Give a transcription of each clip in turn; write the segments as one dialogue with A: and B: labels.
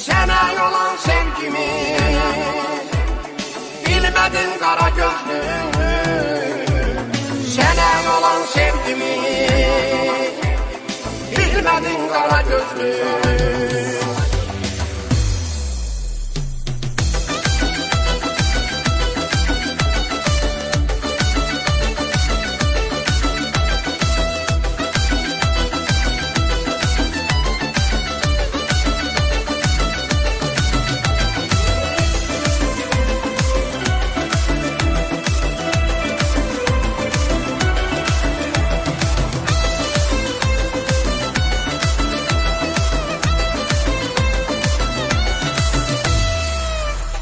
A: Sana olan sevgimi bilmedin kara gözlüm. Sana olan sevgimi bilmedin kara gözlüm.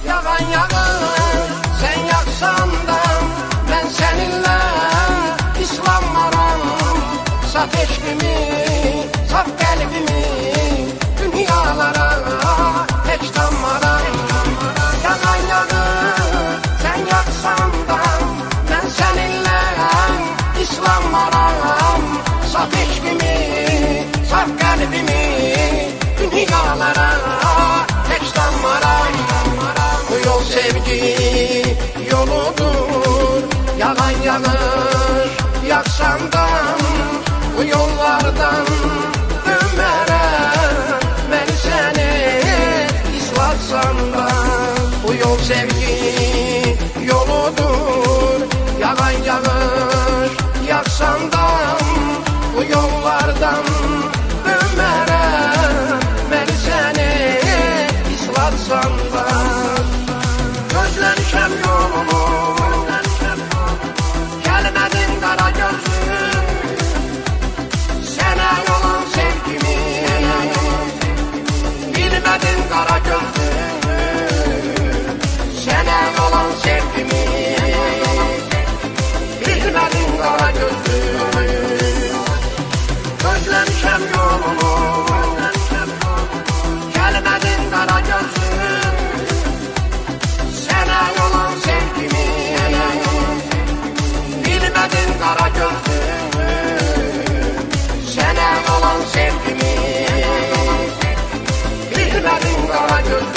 A: Yalan yağır, sen yaksan da ben seninle islanmaram. Saf eşkimi, saf kalbimi dünyalara hiç tanmaram. Yalan yağır, sen yaksan da ben seninle islanmaram. Saf eşkimi, saf kalbimi dünyalara hiç tanmaram. Bu yol sevgi yoludur, yalan yağır yaksan da bu yollardan dönmerem. Ben seni islatsam da bu yol sevgi yoludur, yalan yağır yaksan da bu yollardan dönmerem. Ben seni islatsam da gözlenişem yolunu gelmedin kara gözlüm. Sana olan sevgimi bilmedin kara gözlüm. Sana olan sevgimi bilmedin kara gözlüm. Gözlenişem yolunu gelmedin kara gözlüm. Sana olan sevgimi bilmedin kara gözlüm. Sana olan sevgimi bilmedin kara gözlüm.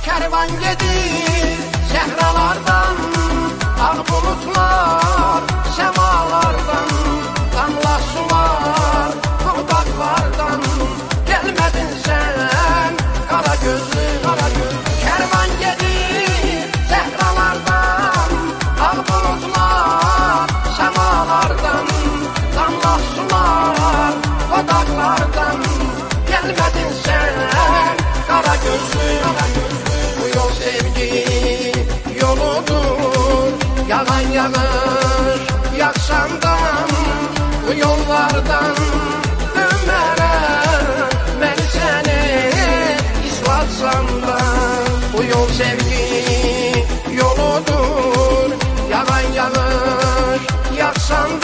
A: Kervan gedir sehralardan, ağ bulutlar semalardan, damla sular dudaklardan. Gelmedin sen kara gözlü, kara gözlü. Kervan gedir sehralardan, ağ bulutlar semalardan, damla sular dudaklardan. Gelmedin sen kara gözlü, kara gözlü. Bu yol sevgi yoludur, yalan yağır yaksan da bu yollardan dönmerem. Ben seni islatsam da bu yol sevgi yoludur, yalan yağır yaksan